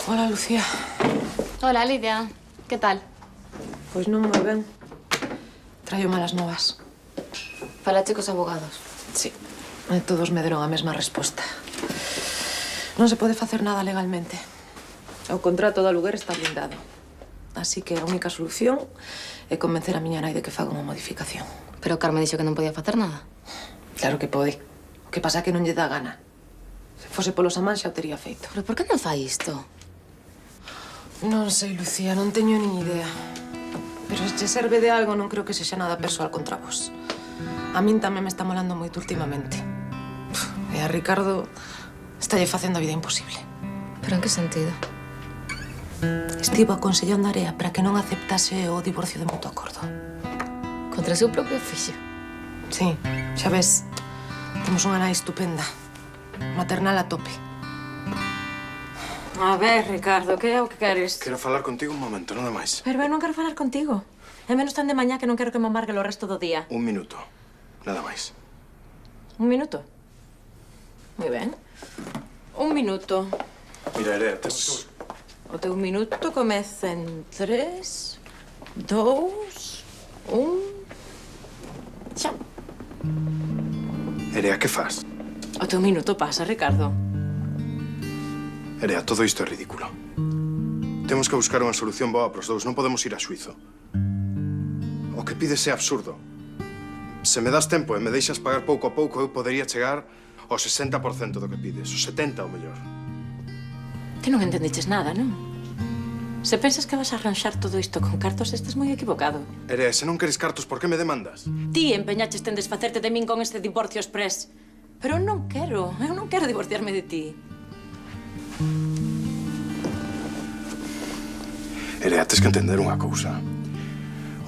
Hola, Lucía. Hola, Lidia. Que tal? Pois non moi ben. Traio malas novas. Falache cos abogados. Sí. E todos me deron a mesma resposta. Non se pode facer nada legalmente. O contrato de aluguer está blindado. Así que a única solución é convencer a miña nai de que faga unha modificación. Pero Carme dixo que non podía facer nada. Claro que pode. O que pasa é que non lle dá gana. Se fose polo Samán xa o tería feito. Pero por que non fai isto? Non sei, Lucía, non teño nin idea. Pero se che serve de algo, non creo que sexa nada persoal contra vos. A min tamén me está molando moito últimamente. E a Ricardo está lle facendo a vida imposible. Pero en que sentido? Estivo aconsellando a Area para que non aceptase o divorcio de mutuo acordo. Contra o seu propio fixo. Sí, xa ves, temos unha nai estupenda. Maternal a tope. A ver, Ricardo, que é o que queres? Quero falar contigo un momento, nada máis. Pero eu non quero falar contigo. É menos tan de mañá que non quero que me amargue o resto do día. Un minuto, nada máis. Un minuto? Moi ben. Un minuto. Mira, Area, tes... O teu minuto comeza en 3, 2, 1... Xa. Area, que fas? O teu minuto pasa, Ricardo. Area, todo isto é ridículo. Temos que buscar unha solución boa pros dous. Non podemos ir a xuizo. O que pides é absurdo. Se me das tempo e me deixas pagar pouco a pouco, eu podería chegar ao 60% do que pides. O 70% ao mellor. Ti non entendiches nada, non? Se pensas que vas a arranxar todo isto con cartos, estás moi equivocado. Area, se non queres cartos, por que me demandas? Ti empeñaches en desfacerte de min con este divorcio express. Pero eu non quero divorciarme de ti. Area, tes que entender unha cousa.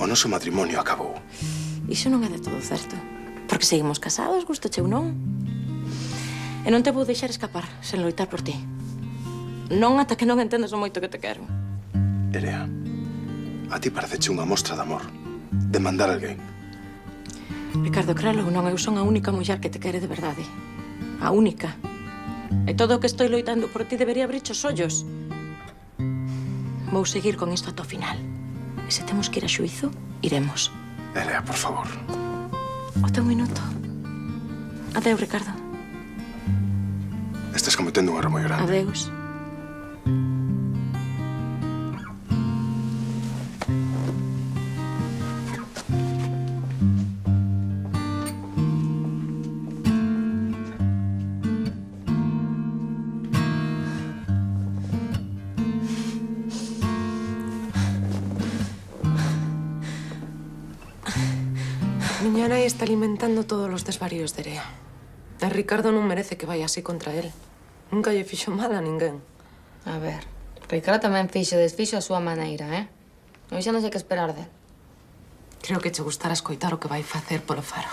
O noso matrimonio acabou. Iso non é de todo certo. Porque seguimos casados, gustoche ou non. E non te vou deixar escapar sen loitar por ti. Non ata que non entendas o moito que te quero. Area, a ti pareceche unha mostra de amor. Demandar alguén. Ricardo, créalo ou non, eu son a única muller que te quere de verdade. A única. E todo o que estou loitando por ti debería abrirche os ollos. Vou seguir con isto ata o final. E se temos que ir a xuizo, iremos. Area, por favor. O teu minuto. Adeus, Ricardo. Estás cometendo un erro moi grande. Adeus. Miña nai está alimentando todos os desvaríos de Area. E Ricardo non merece que vai así contra él. Nunca lle fixo mal a ninguén. A ver, Ricardo tamén fixo e desfixo a súa maneira, Eu xa non sei que esperar del. Creo que che gustará escoitar o que vai facer polo faro.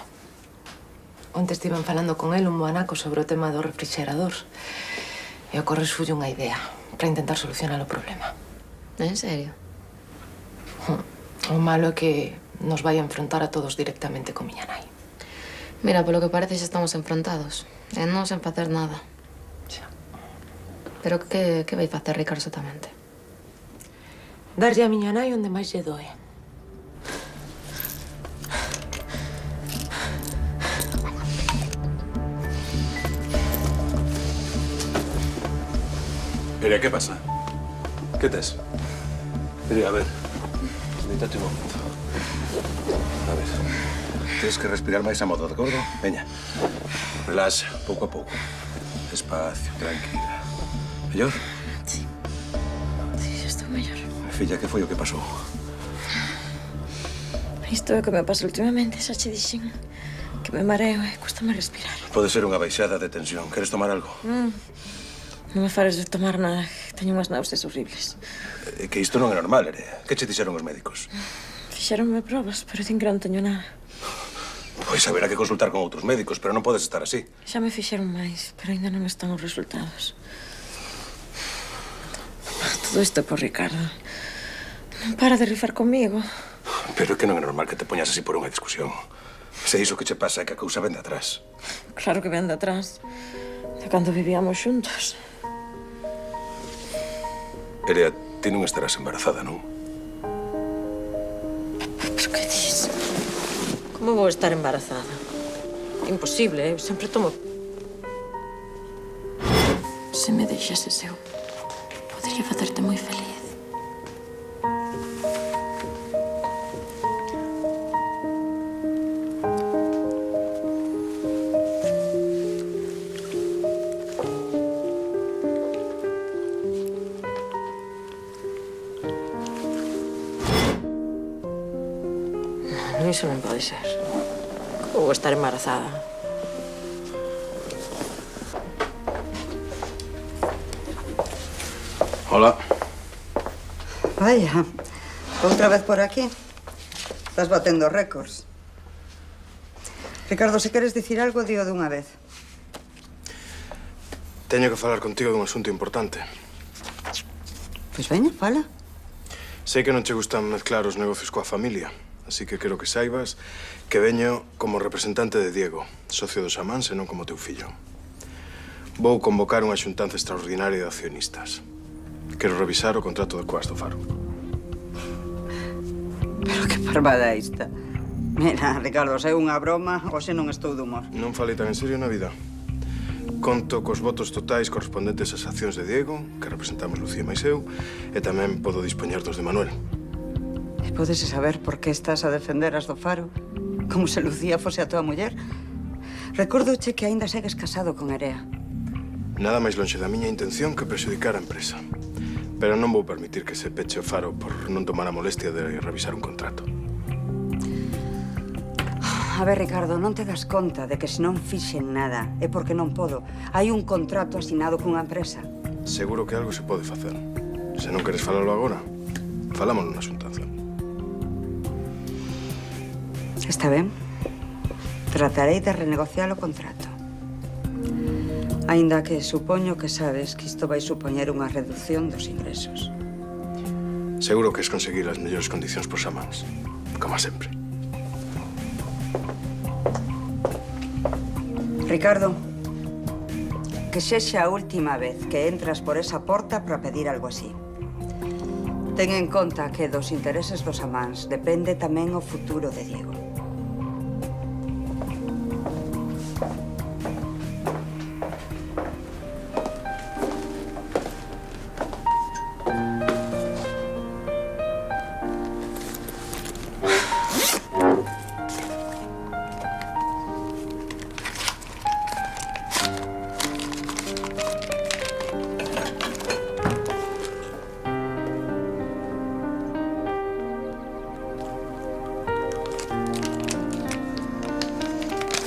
Onte estiven falando con él un moanaco sobre o tema do refrigerador. E ocorresfulle unha idea para intentar solucionar o problema. En serio? O malo é que nos vai a enfrontar a todos directamente con miña nai. Mira, polo que parece xa estamos enfrontados. E non sen facer nada. Xa. Pero que vai facer Ricardo exactamente? Darlle a miña nai onde máis lle doe. Area, que pasa? Que tes? Area, a ver. Deítate un momento. A ver. Tens que respirar máis a modo, de acordo? Veña. Relaxa, pouco a pouco. Despacio, tranquila. Mellor? Sí, xa estou mellor. Filla, que foi o que pasou? Isto é o que me pasa últimamente, xa che dixen. Que me mareo e custame respirar. Pode ser unha baixada de tensión. Queres tomar algo? Non me fares de tomar nada. Teño unhas náuseas horribles. É que isto non é normal, Area. Que che dixeron os médicos? Fixeronme probas, pero din que non teño nada. Pois haberá que consultar con outros médicos, pero non podes estar así. Xa me fixeron máis, pero ainda non están os resultados. Todo isto é por Ricardo. Non para de rifar comigo. Pero é que non é normal que te poñas así por unha discusión. Se iso que che pasa é que a cousa ven de atrás. Claro que ven de atrás. De cando vivíamos xuntos. Erea, ti non estarás embarazada, non? Pero que dis? Como vou estar embarazada? Imposible, eu sempre tomo... Se me deixases eu, podría facerte moi feliz. Non, iso non pode ser. Como vou estar embarazada? Hola. Vaya, outra vez por aquí. Estás batendo récords. Ricardo, se queres dicir algo, dío dunha vez. Teño que falar contigo dun asunto importante. Pois veña, fala. Sei que non che gustan mezclar os negocios coa familia, así que quero que saibas que veño como representante de Diego, socio dos Amáns e non como teu fillo. Vou convocar unha xuntanza extraordinaria de accionistas. Quero revisar o contrato de Coas do Faro. Pero que parvada é esta. Mira, Ricardo, se é unha broma, hoxe non estou de humor. Non falei tan en serio na vida. Conto cos votos totais correspondentes ás accións de Diego, que representamos Lucía máis eu, e tamén podo dispoñer dos de Manuel. E podes saber por que estás a defender as do Faro? Como se Lucía fose a tua muller? Recórdoche que aínda segues casado con Erea. Nada máis lonxe da miña intención que prexudicar a empresa. Pero non vou permitir que se peche o Faro por non tomar a molestia de revisar un contrato. A ver, Ricardo, non te das conta de que se non fixen nada é porque non podo. Hai un contrato asinado cunha empresa. Seguro que algo se pode facer. Se non queres falalo agora, falámoslo na xuntanza. Está ben. Tratarei de renegociar o contrato. Aínda que supoño que sabes que isto vai supoñer unha reducción dos ingresos. Seguro que es conseguir as mellores condicións por Amáns, como sempre. Ricardo, que sexa a última vez que entras por esa porta para pedir algo así. Ten en conta que dos intereses dos Amáns depende tamén o futuro de Diego.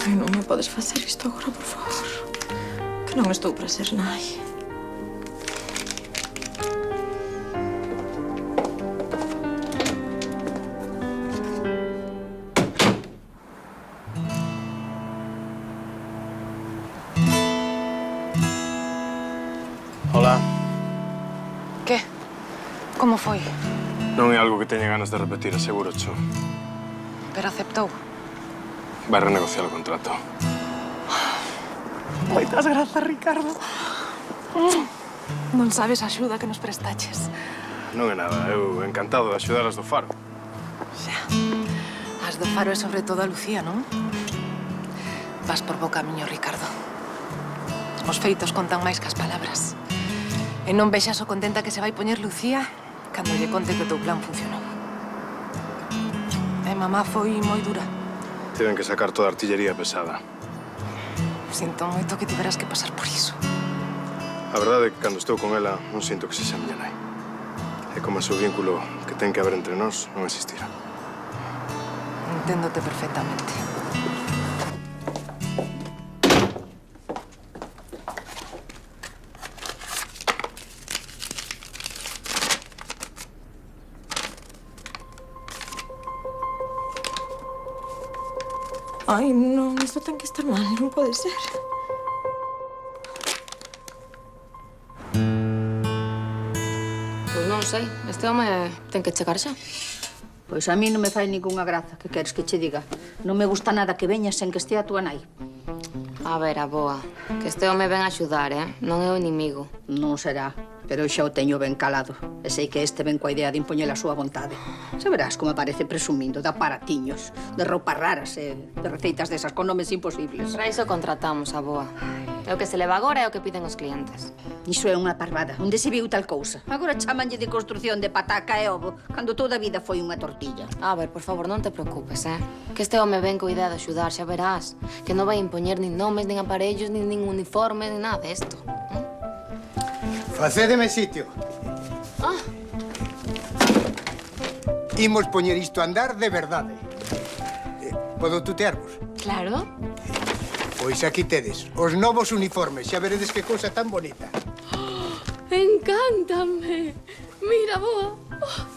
Ai, non me podes facer isto agora, por favor. Que non estou para ser nai. Hola. Que? Como foi? Non é algo que teña ganas de repetir, aseguro, cho. Pero aceptou. Vai renegociar o contrato. Moitas grazas, Ricardo. Non sabes a axuda que nos prestaches. Non é nada, eu encantado de axudar as do Faro. Xa. As do Faro é sobre todo a Lucía, non? Vas por bo camiño, Ricardo. Os feitos contan máis que as palabras. E non vexas o contenta que se vai poñer Lucía cando lle conte que o teu plan funcionou. E mamá foi moi dura. Tiven que sacar toda a artillería pesada. Sinto moito que tiveras que pasar por iso. A verdade é que cando estou con ela non sinto que sexa miña nai. É como se o vínculo que ten que haber entre nós non existira. Enténdote perfectamente. Ai, non, isto ten que estar mal, non pode ser. Pois non sei, este home ten que chegar xa. Pois a mí non me fai ningunha graza, que queres que che diga? Non me gusta nada que veñas sen que estea a túa nai. A ver, aboa, que este home ven a axudar, Non é o inimigo. Non será. Pero xa o teño ben calado. E sei que este ven coa idea de impoñer a súa vontade. Se verás como aparece presumindo de aparatiños, de roupas raras e de receitas desas con nomes imposibles. Para iso contratamos a boa. É o que se leva agora e o que piden os clientes. Iso é unha parvada. Onde se viu tal cousa? Agora chamanlle de construción de pataca e ovo, cando toda a vida foi unha tortilla. A ver, por favor, non te preocupes, Que este home ven coa idea de axudar, xa verás. Que non vai impoñer nin nomes, nin aparellos, nin uniformes, nin nada desto. Facédeme sitio. Ah, Imos poñer isto a andar de verdade. Podo tutearvos? claro. Pois aquí tedes os novos uniformes. Xa veredes que cousa tan bonita. Encántame. Mira, boa.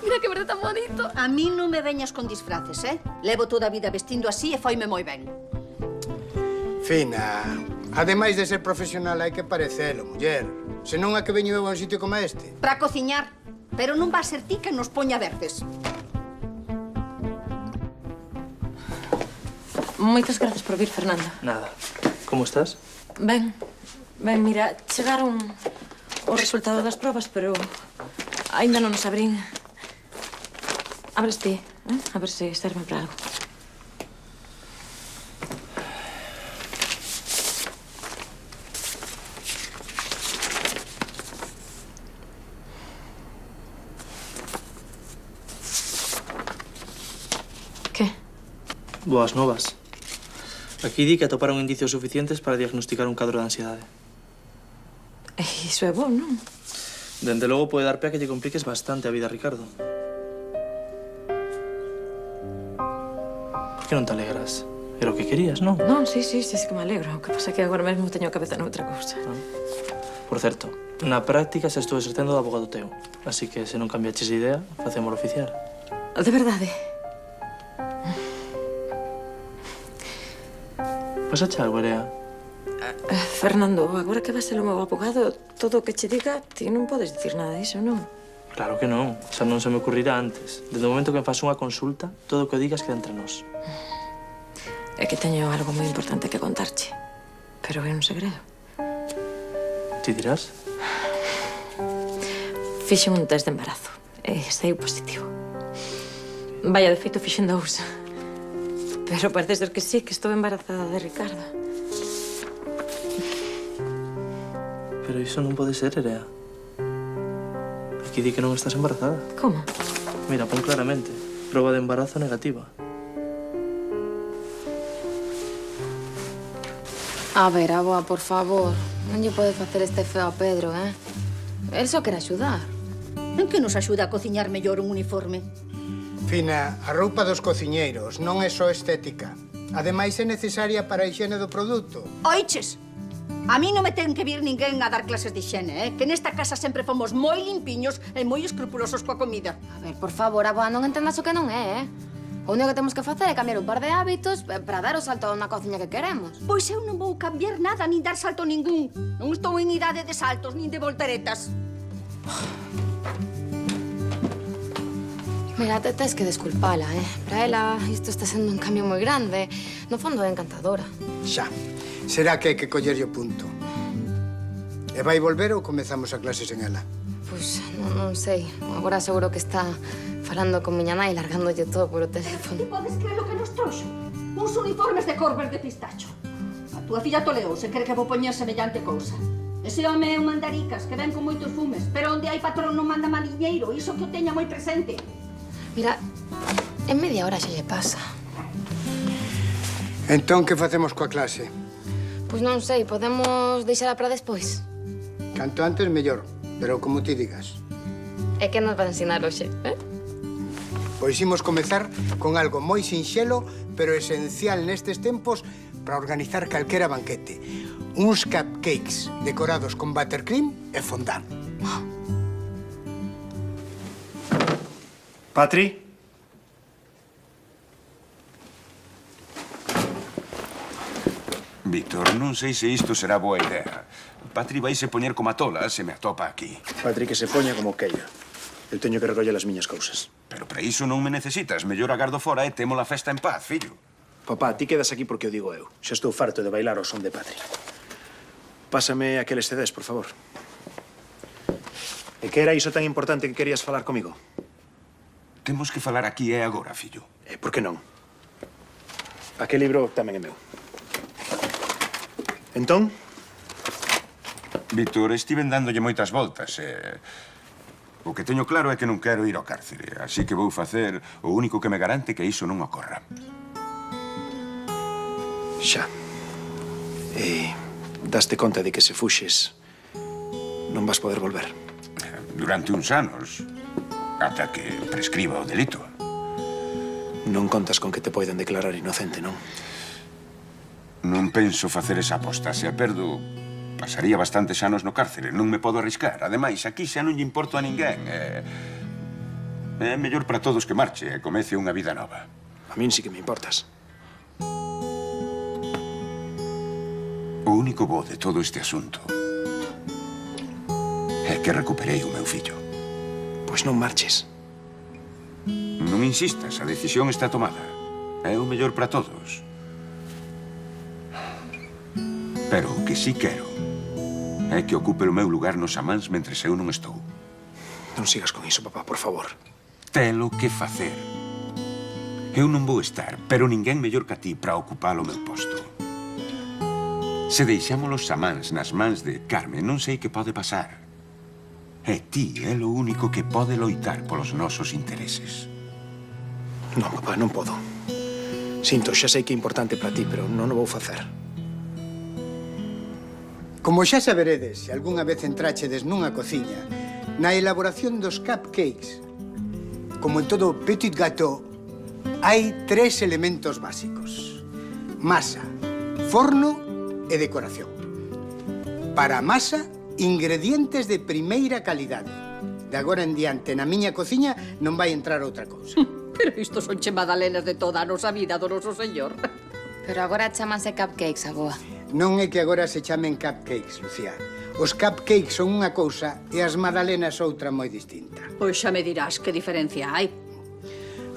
Mira que verde tan bonito. A mí non me veñas con disfraces, Levo toda a vida vestindo así e foime moi ben. Fina, ademais de ser profesional hai que parecelo, muller. Senón a que veño eu a un sitio como este. Para cociñar. Pero non va a ser ti que nos poña verdes. Moitas grazas por vir, Fernando. Nada. ¿Cómo estás? Ben, mira, chegaron o resultado das probas, pero aínda non nos abrín. Abres ti, a ver se serve para algo. Que? Boas novas. Aquí di que atoparon indicios suficientes para diagnosticar un cadro de ansiedade. Iso é bo, non? Dende logo pode dar pé a que lle compliques bastante a vida a Ricardo. Por que non te alegras? Era o que querías, non? Non, sí que me alegro. O que pasa é que agora mesmo teño a cabeza noutra cousa. Por certo, na práctica se estou exercendo de abogado teu. Así que, se non cambiaches de idea, facémolo oficial. De verdade? Pasache algo, Erea? Fernando, agora que vas ser o meu abogado, todo o que che diga, ti non podes dicir nada diso, non? Claro que non. Xa non se me ocurrirá antes. Desde o momento que me faz unha consulta, todo o que digas queda entre nós. É que teño algo moi importante que contarche. Pero é un segredo. Ti dirás? Fixen un test de embarazo e saiu positivo. Vaya, de feito, fixen dous. Pero parece ser que sí, que estou embarazada de Ricardo. Pero iso non pode ser, Erea. Aquí di que non estás embarazada. Como? Mira, pon claramente. Proba de embarazo negativa. A ver, aboa, por favor. Non lle pode facer este feo a Pedro, El só quere axudar. En que nos axuda a cociñar mellor un uniforme? Fina, a roupa dos cociñeiros non é só estética. Ademais, é necesaria para a higiene do produto. Oiches, a mí non me ten que vir ninguén a dar clases de higiene, Que nesta casa sempre fomos moi limpiños e moi escrupulosos coa comida. A ver, por favor, aboa, non entendas o que non é, O único que temos que facer é cambiar un par de hábitos para dar o salto a unha cociña que queremos. Pois eu non vou cambiar nada, nin dar salto ningún. Non estou en idade de saltos, nin de volteretas. Mira, tes que desculpala, Para ela isto está sendo un cambio moi grande. No fondo é encantadora. Xa. Será que hai que collerlle o punto. E vai volver ou comezamos a clases en ela? Pois non sei. Agora seguro que está falando con miña nai, largándolle todo polo teléfono. Ti podes creer o que nos trouxo? Uns uniformes de cor verde pistacho. A túa filla toleouse, cree que vou poñer semellante cousa. Ese home é un mandaricas que ven con moitos fumes, pero onde hai patrón non manda mariñeiro, iso que o teña moi presente. Mira, en media hora xa lle pasa. Entón, que facemos coa clase? Pois non sei, podemos deixala para despois. Canto antes, mellor. Pero como ti digas. É que nos van ensinar hoxe, Pois imos comezar con algo moi sinxelo, pero esencial nestes tempos para organizar calquera banquete. Uns cupcakes decorados con buttercream e fondant. Patri? Víctor, non sei se isto será boa idea. Patri vaise poñer como a tola se me atopa aquí. Patri, que se poña como queira. Eu teño que recoller as miñas cousas. Pero para iso non me necesitas. Mellor agardo fora e temo a festa en paz, fillo. Papá, ti quedas aquí porque o digo eu. Xa estou farto de bailar ao son de Patri. Pásame aqueles CDs, por favor. E que era iso tan importante que querías falar comigo? Temos que falar aquí e agora, fillo. E por que non? Aquel libro tamén é meu. Entón? Víctor, estiven dándolle moitas voltas e... O que teño claro é que non quero ir ao cárcere, así que vou facer o único que me garante que iso non ocorra. Xa. E daste conta de que se fuxes non vas poder volver. Durante uns anos, ata que prescriba o delito. Non contas con que te poidan declarar inocente, non? Non penso facer esa aposta. Se a perdo, pasaría bastantes anos no cárcere. Non me podo arriscar. Ademais, aquí xa non lle importo a ninguén. É mellor para todos que marche e comece unha vida nova. A min sí que me importas. O único bo de todo este asunto é que recuperei o meu fillo. Pois non marches. Non insistas, a decisión está tomada. É o mellor para todos. Pero o que sí quero é que ocupe o meu lugar nos Amáns mentre eu non estou. Non sigas con iso, papá, por favor. Telo que facer. Eu non vou estar, pero ninguén mellor que a ti para ocupar o meu posto. Se deixamos os Amáns nas mans de Carmen, non sei que pode pasar. E ti é o único que pode loitar polos nosos intereses. Non, papá, non podo. Sinto, xa sei que é importante para ti, pero non o vou facer. Como xa saberedes, se algunha vez entráchedes nunha cociña, na elaboración dos cupcakes, como en todo petit gâteau, hai 3 elementos básicos: masa, forno e decoración. Para a masa, ingredientes de primeira calidade. De agora en diante, na miña cociña non vai entrar outra cousa. Pero isto son che magdalenas de toda a nosa vida do noso señor. Pero agora chámanse cupcakes, aboa. Non é que agora se chamen cupcakes, Lucía. Os cupcakes son unha cousa e as magdalenas outra moi distinta. Pois xa me dirás que diferencia hai.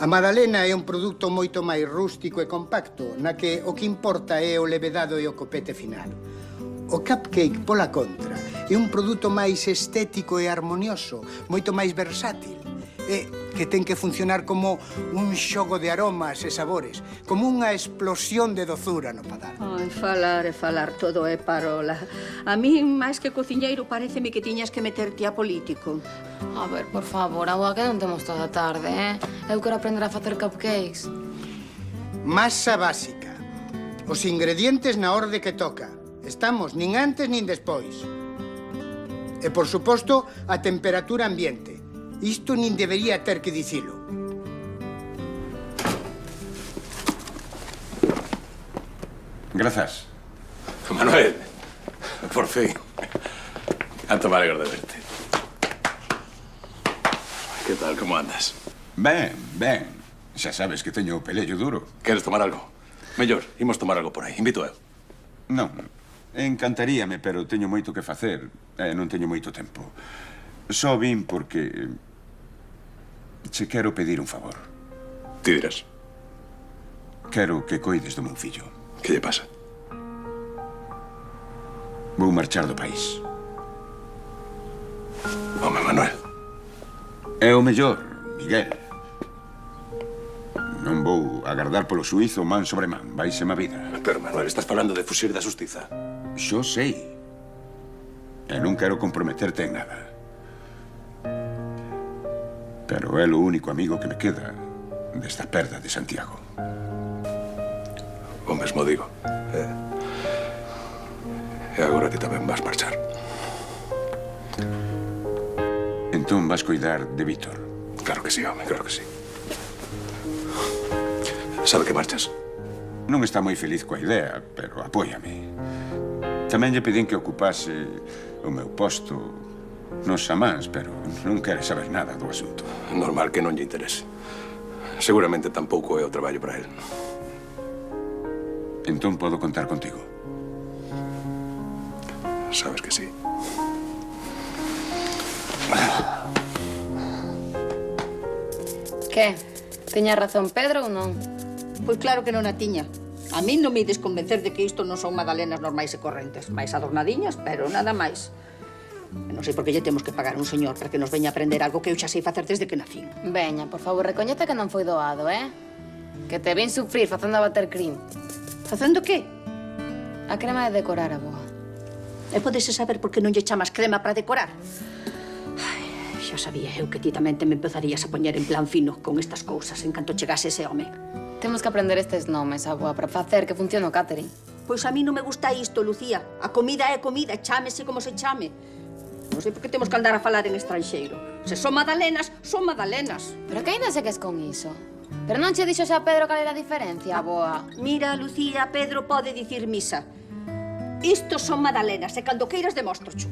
A magdalena é un produto moito máis rústico e compacto, na que o que importa é o levedado e o copete final. O cupcake, pola contra, é un produto máis estético e armonioso, moito máis versátil, e que ten que funcionar como un xogo de aromas e sabores, como unha explosión de dozura no padar. Ai, falar e falar, todo é parola. A min, máis que cociñeiro, pareceme que tiñas que meterte a político. A ver, por favor, aboa, que non temos toda a tarde, Eu quero aprender a facer cupcakes. Masa básica. Os ingredientes na orde que toca. Estamos nin antes nin despois. E, por suposto, a temperatura ambiente. Isto nin debería ter que dicilo. Grazas. Manuel, por fin. Canto me alegro de verte. Que tal, como andas? Ben, ben. Xa sabes que teño o pelello duro. Queres tomar algo? Mellor, imos tomar algo por aí. Invito eu. Non, encantaríame, pero teño moito que facer e non teño moito tempo. Só vin porque... che quero pedir un favor. Ti dirás. Quero que coides do meu fillo. Que lle pasa? Vou marchar do país. Home, Manuel. É o mellor, Miguel. Non vou agardar polo suízo man sobre man. Vaiseme a vida. Pero, Manuel, estás falando de fuxir da xustiza. Xo sei. E non quero comprometerte en nada. Pero é o único amigo que me queda desta perda de Santiago. O mesmo digo. E agora ti tamén vas marchar. Entón vas cuidar de Víctor. Claro que sí, home, claro que sí. Sabe que marchas? Non está moi feliz coa idea, pero apóiame. Tamén lle pedín que ocupase o meu posto nos Amáns, pero non quere saber nada do asunto. Normal que non lle interese. Seguramente tampouco é o traballo para él. Entón podo contar contigo. Sabes que sí. Que? Tiña razón Pedro ou non? Pois claro que non a tiña. A min non me ides convencer de que isto non son magdalenas normais e correntes. Mais adornadiñas, pero nada máis. Non sei por que lle temos que pagar a un señor para que nos veña a aprender algo que eu xa sei facer desde que nacín. Veña, por favor, recoñece que non foi doado, Que te vin sufrir facendo a buttercream. Facendo que? A crema de decorar, aboa. E podese saber por que non lle chamas crema para decorar? Ai, xa sabía eu que ti tamén te me empezarías a poñer en plan fino con estas cousas en canto chegase ese home. Temos que aprender estes nomes, aboa, para facer que funcione o catering. Pois a mí non me gusta isto, Lucía. A comida é comida, chámese como se chame. Non sei por que temos que andar a falar en estranxeiro. Se son magdalenas, son magdalenas. Pero que ainda segues con iso? Pero non che dixo xa Pedro cal era a diferencia, aboa? Mira, Lucía, Pedro pode dicir misa. Isto son magdalenas, e cando queiras demóstrocho.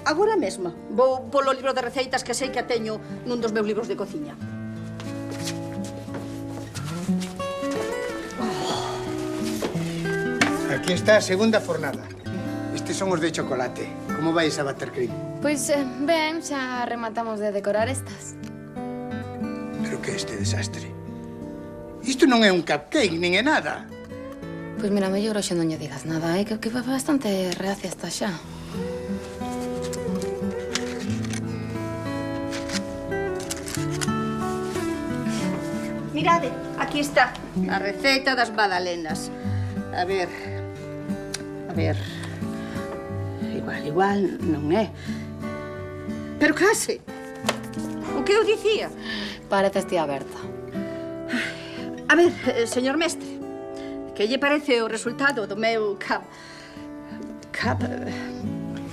Agora mesmo vou polo libro de receitas que sei que a teño nun dos meus libros de cociña. Aquí está a segunda fornada. Estes son os de chocolate. Como vai esa buttercream? Pois, ben, xa rematamos de decorar estas. Pero que este desastre. Isto non é un cupcake, nin é nada. Pois mira, mellor hoxe non lle digas nada, que vai bastante reacia está xa. Mirade, aquí está a receita das magdalenas. A ver... Igual non é. Pero case. O que eu dicía? Pareces tía Berta. A ver, señor mestre, que lle parece o resultado do meu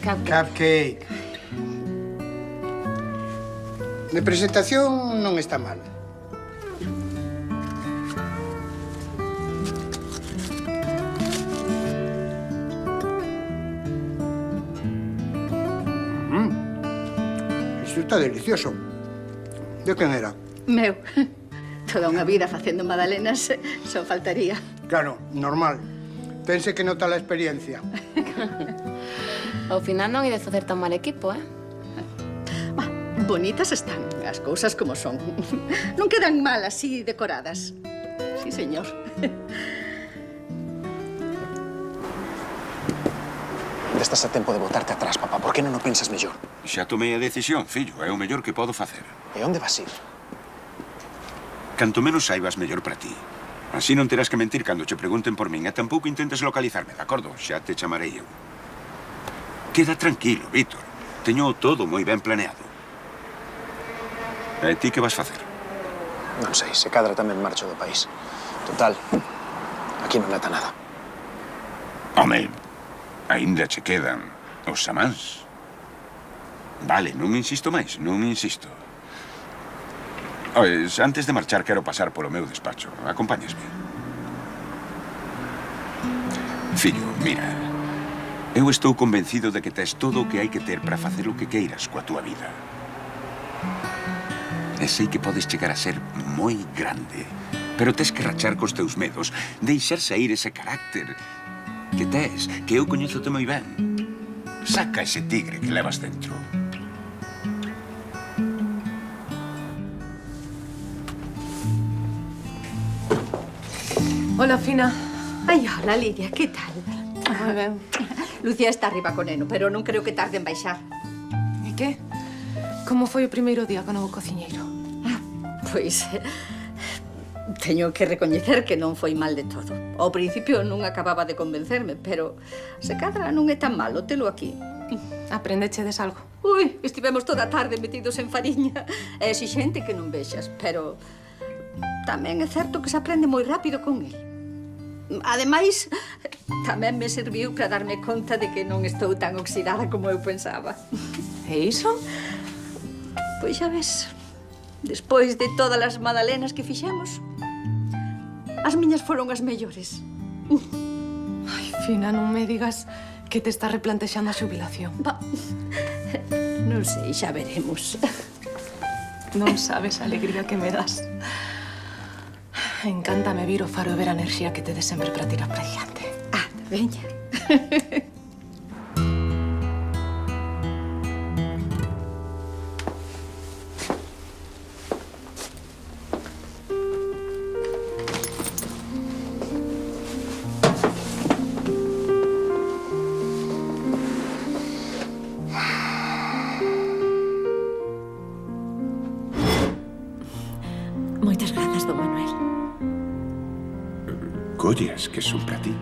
Cupcake. De presentación non está mal. Isto está delicioso. De quen era? Meu. Toda unha vida facendo magdalenas, só faltaría. Claro, normal. Pense que nota a experiencia. Ao final non ides facer tan mal equipo, Bonitas están as cousas como son. Non quedan mal así decoradas. Sí, señor. Estás a tempo de botarte atrás, papá. Por que non o pensas mellor? Xa tomei a decisión, fillo. É o mellor que podo facer. E onde vas ir? Canto menos saibas, mellor para ti. Así non terás que mentir cando che pregunten por min e tampouco intentes localizarme, de acordo? Xa te chamarei eu. Queda tranquilo, Víctor. Teño todo moi ben planeado. E ti que vas facer? Non sei, se cadra tamén marcho do país. Total, aquí non nata nada. Home, aínda che quedan os samáns. Vale, non insisto máis, non insisto. Ois, antes de marchar, quero pasar polo meu despacho. Acompáñasme. Fillo, mira, eu estou convencido de que tes todo o que hai que ter para facer o que queiras coa túa vida. E sei que podes chegar a ser moi grande, pero tes que rachar cos teus medos, deixar sair ese carácter que tes, que eu coñezo-te moi ben. Saca ese tigre que levas dentro. Hola, Fina. Ai, hola, Lidia, que tal? Moi ben. Lucía está arriba co neno, pero non creo que tarde en baixar. E que? Como foi o primeiro día co novo cociñeiro? Pois... teño que recoñecer que non foi mal de todo. Ao principio non acababa de convencerme, pero se cadra non é tan malo telo aquí. Aprendechedes algo? Ui, estivemos toda a tarde metidos en fariña. É exixente que non vexas, pero tamén é certo que se aprende moi rápido con el. Ademais, tamén me serviu para darme conta de que non estou tan oxidada como eu pensaba. E iso? Pois xa ves, despois de todas as magdalenas que fixemos, as miñas foron as mellores. Ai, Fina, non me digas que te estás replantexando a xubilación. Non sei, xa veremos. Non sabes a alegría que me das. Encántame vir o faro e ver a enerxía que tedes sempre para tirar para diante. Ah, veña. ideas que son para ti.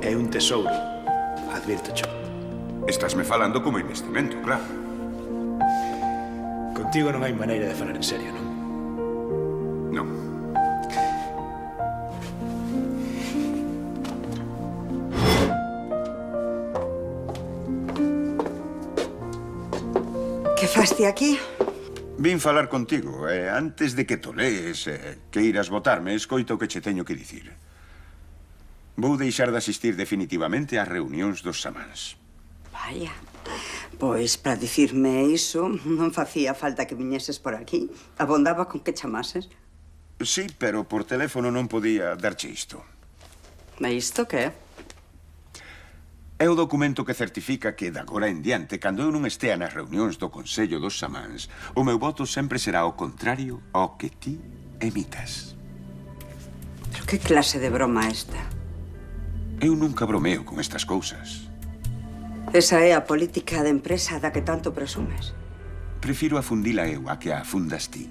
É un tesouro, advírtocho. Estásme falando como investimento, claro. Contigo non hai maneira de falar en serio, non? Non. Que faste aquí? Vin falar contigo, e antes de que tolees que irás votarme, escoito o que che teño que dicir. Vou deixar de asistir definitivamente ás reunións dos samáns. Vaya, pois para dicirme iso non facía falta que viñeses por aquí. Abondaba con que chamases. Sí, pero por teléfono non podía darche isto. E isto que é? É o documento que certifica que, de agora en diante, cando eu non estea nas reunións do Consello dos Samáns, o meu voto sempre será o contrario ao que ti emitas. Pero que clase de broma é esta? Eu nunca bromeo con estas cousas. Esa é a política de empresa da que tanto presumes. Prefiro afundila eu a que a afundas ti.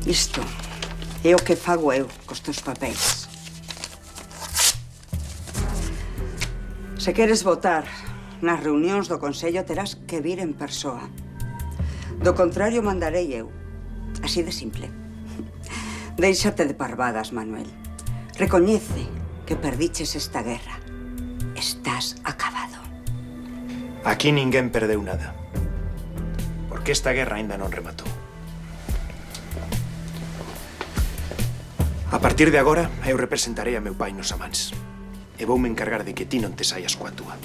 Isto é o que fago eu cos teus papéis. Se queres votar nas reunións do Consello, terás que vir en persoa. Do contrario, mandarei eu. Así de simple. Déixate de parvadas, Manuel. Recoñece que perdiches esta guerra. Estás acabado. Aquí ninguén perdeu nada. Porque esta guerra aínda non rematou. A partir de agora, eu representarei a meu pai nos Samáns. E voume encargar de que ti non te saias coa túa.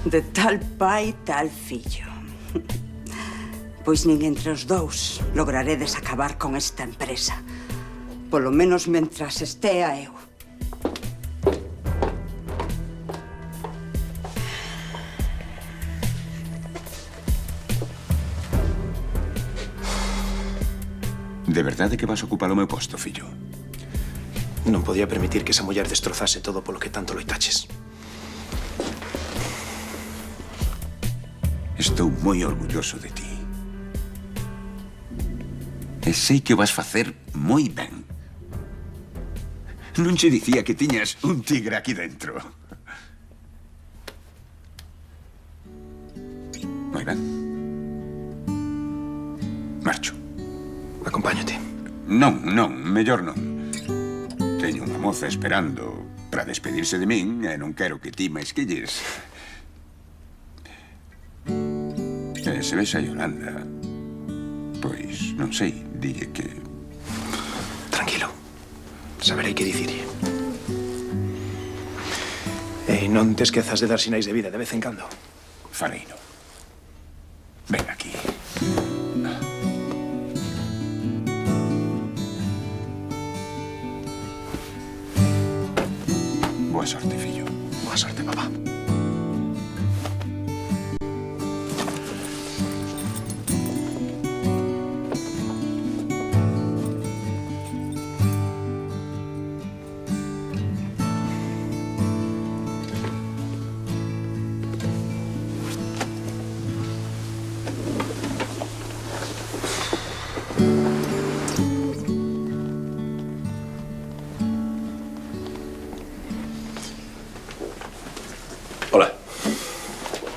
De tal pai, tal fillo. Pois nin entre os dous lograredes acabar con esta empresa. Polo menos mentras estea eu. De verdade que vas ocupar o meu posto, fillo? Non podía permitir que esa muller destrozase todo polo que tanto loitaches. Estou moi orgulloso de ti. E sei que o vas facer moi ben. Non che dicía que tiñas un tigre aquí dentro. Moi ben. Marcho. Acompáñate. Non, mellor non. Teño unha moza esperando para despedirse de min e non quero que ti máis quilles. E se ves a Yolanda, pois non sei, dille que... Tranquilo. Saberei que dicirlle. E non te esquezas de dar sinais de vida de vez en cando. Fareino. Ven aquí. Boa sorte, fillo. Boa sorte, papá.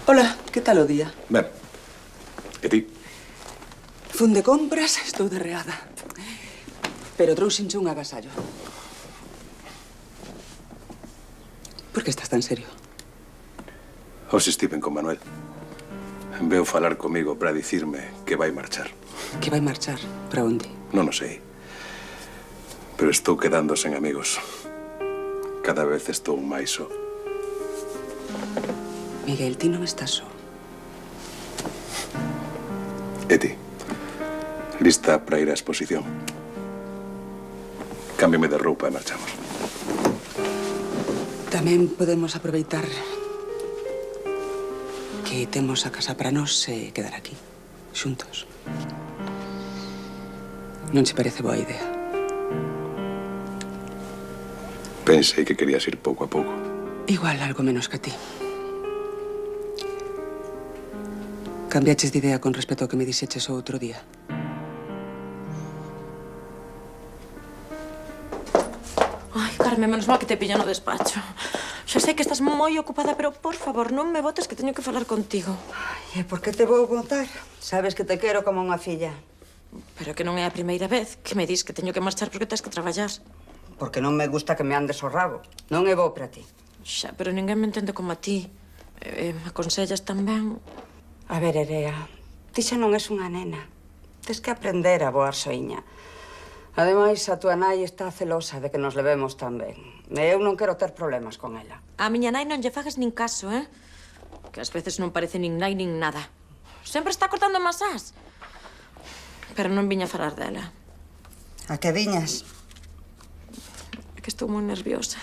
Hola, ¿qué tal o día? Ben, E ti? Fun de compras, estou derreada. Pero trouxenche un agasallo. Por que estás tan serio? Hoxe estiven con Manuel. Veu falar comigo para dicirme que vai marchar. Que vai marchar? Para onde? Non o sei. Pero estou quedando sen amigos. Cada vez estou máis só. Miguel, ti non estás só. E ti? Lista para ir á exposición? Cámbiame de roupa e marchamos. Tamén podemos aproveitar que temos a casa para nós e quedar aquí, xuntos. Non che parece boa idea? Pensei que querías ir pouco a pouco. Igual algo menos que a ti. Cambiaches de idea con respecto ao que me dixeches o outro día? Ai, Carmen, menos mal que te pillo no despacho. Xa sei que estás moi ocupada, pero, por favor, non me botes que teño que falar contigo. E por que te vou botar? Sabes que te quero como unha filla. Pero que non é a primeira vez que me dis que teño que marchar porque tens que traballar. Porque non me gusta que me andes o rabo. Non é bo para ti. Xa, pero ninguén me entende como a ti. Me aconsellas tamén. A ver, Erea, ti xa non és unha nena. Tes que aprender a voar soiña. Ademais, a tua nai está celosa de que nos levemos tan ben. E eu non quero ter problemas con ela. A miña nai non lle fagas nin caso, Que ás veces non parece nin nai nin nada. Sempre está cortando masás. Pero non viña a falar dela. A que viñas? É que estou moi nerviosa.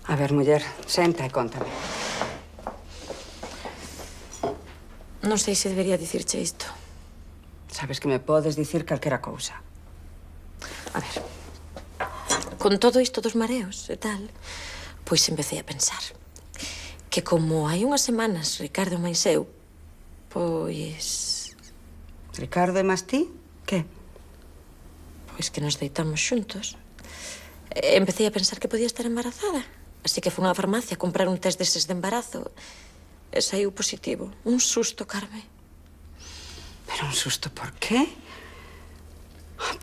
A ver, muller, senta e contame. Non sei se debería dicirche isto. Sabes que me podes dicir calquera cousa. A ver, con todo isto dos mareos e tal, pois empecé a pensar que como hai unhas semanas Ricardo máis eu, pois... Ricardo e máis ti? Que? Pois que nos deitamos xuntos. Empecé a pensar que podía estar embarazada. Así que fui á farmacia a comprar un test deses de embarazo e saiu positivo. Un susto, Carme. Pero un susto por qué?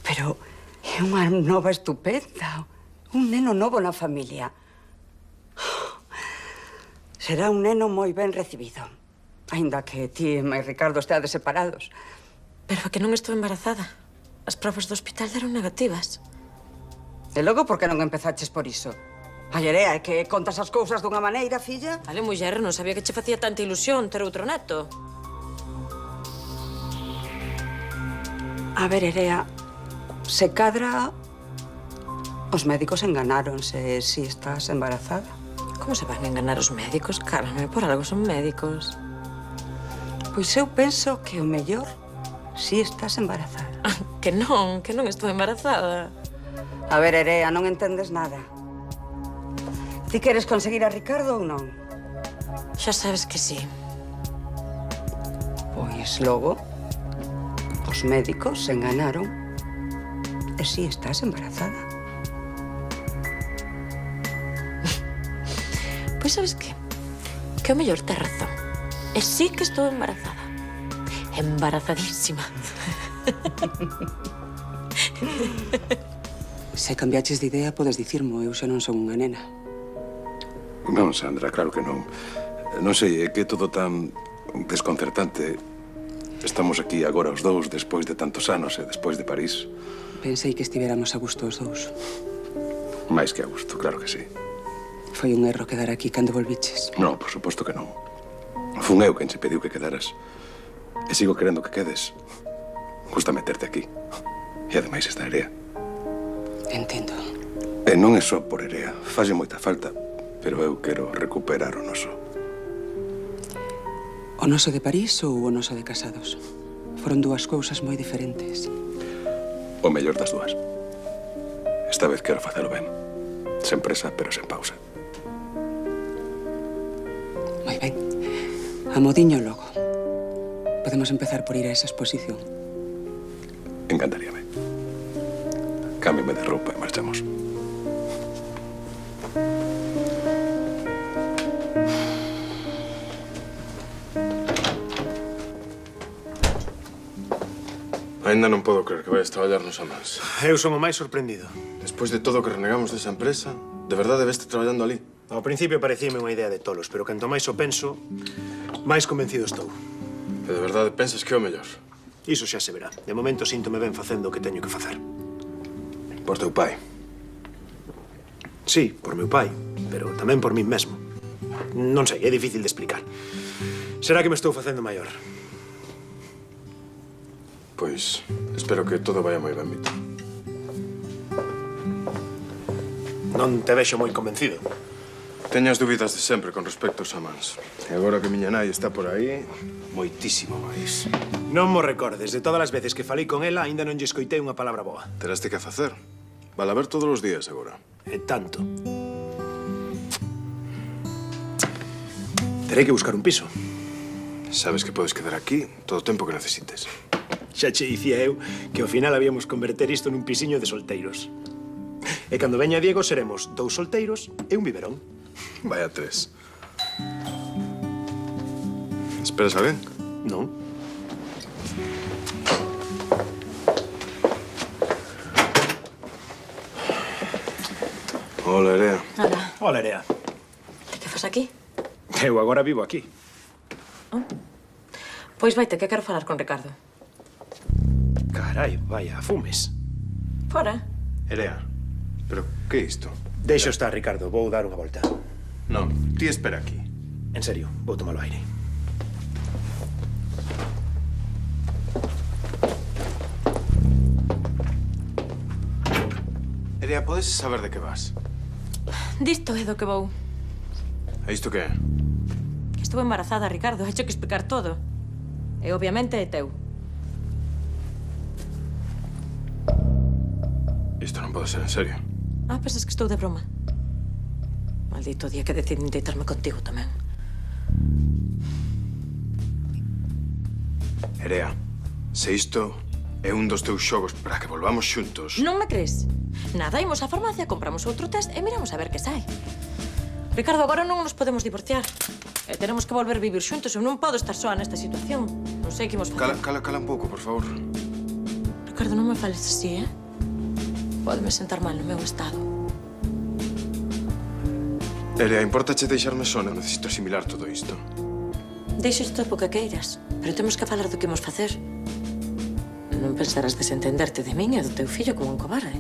Pero é unha nova estupenda. Un neno novo na familia. Será un neno moi ben recibido. Ainda que ti e máis Ricardo esteades separados. Pero é que non estou embarazada. As probas do hospital deron negativas. E logo, por que non empezaches por iso? Ai, Erea, é que contas as cousas dunha maneira, filla? Vale, muller, non sabía que che facía tanta ilusión ter outro neto. A ver, Erea, se cadra... Os médicos enganáronse si estás embarazada. Como se van a enganar os médicos, Carme? Por algo son médicos. Pois eu penso que o mellor si estás embarazada. Que non estou embarazada. A ver, Erea, non entendes nada. Ti queres conseguir a Ricardo ou non? Xa sabes que sí. Pois logo, os médicos se enganaron e si estás embarazada. Pois sabes que? Que o mellor tes razón. E sí que estou embarazada. Embarazadísima. Se cambiaches de idea, podes dicirmo, eu xa non son unha nena. Non, Sandra, claro que non. Non sei, é que é todo tan desconcertante. Estamos aquí agora os dous, despois de tantos anos e despois de París. Pensei que estivéramos a gusto os dous. Máis que a gusto, claro que sí. Foi un erro quedar aquí cando volviches. Non, por suposto que non. Fun eu quen se pediu que quedaras. E sigo querendo que quedes. Gusta meterte aquí. E ademais está Erea. Entendo. E non é só por Erea. Falle moita falta, pero eu quero recuperar o noso. O noso de París ou o noso de casados? Foron dúas cousas moi diferentes. O mellor das dúas. Esta vez quero facelo ben. Sen presa, pero sen pausa. Moi ben. A modiño logo. Podemos empezar por ir a esa exposición. Encantaríame. Cámbiame de roupa e marchamos. Ainda non podo creer que vayas traballar nos Amans. Eu son o máis sorprendido. Despois de todo o que renegamos desa empresa, de verdade debeste traballando ali. Ao principio parecíame unha idea de tolos, pero canto máis o penso, máis convencido estou. E de verdade pensas que é o mellor? Iso xa se verá. De momento síntome ben facendo o que teño que facer. Por teu pai. Sí, por meu pai, pero tamén por min mesmo. Non sei, é difícil de explicar. Será que me estou facendo maior? Pois, espero que todo vaya moi ben, Víctor. Non te vexo moi convencido. Teño as dúbidas de sempre con respecto aos Amans. E agora que miña nai está por aí, moitísimo máis. Non mo recordes, de todas as veces que falei con ela, aínda non lle escoitei unha palabra boa. Terás que facer. Vala ver todos os días agora. E tanto. Terei que buscar un piso. Sabes que podes quedar aquí todo o tempo que necesites. Xa che dicía eu que ao final habíamos converter isto nun pisiño de solteiros. E cando veña Diego seremos 2 solteiros e un biberón. Vaya 3. Esperas a alguén? Non. Hola, Erea. Hola. Hola, Erea. Que fas aquí? Eu agora vivo aquí. Pois vaite, que quero falar con Ricardo. Carai, vaya, fumes. Fora. Erea, pero que é isto? Deixo estar, Ricardo. Vou dar unha volta. Non, ti espera aquí. En serio, vou tomar o aire. Erea, podes saber de que vas? Disto é do que vou. E isto que é? Estou embarazada, Ricardo. Hecho que explicar todo. E obviamente é teu. Isto non pode ser en serio. Pensas que estou de broma? Maldito día que decidin deitarme contigo tamén. Erea, se isto é un dos teus xogos para que volvamos xuntos... Non me crees? Nada, imos á farmacia, compramos outro test e miramos a ver que sai. Ricardo, agora non nos podemos divorciar. E teremos que volver vivir xuntos. Eu non podo estar soa nesta situación. Non sei que imos facer. Cala un pouco, por favor. Ricardo, non me fales así, Pódeme sentar mal no meu estado. Erea, importache deixarme só? Non necesito asimilar todo isto. Deixo isto porque queiras, pero temos que falar do que imos facer. Non pensarás desentenderte de min e do teu fillo como un cobarde.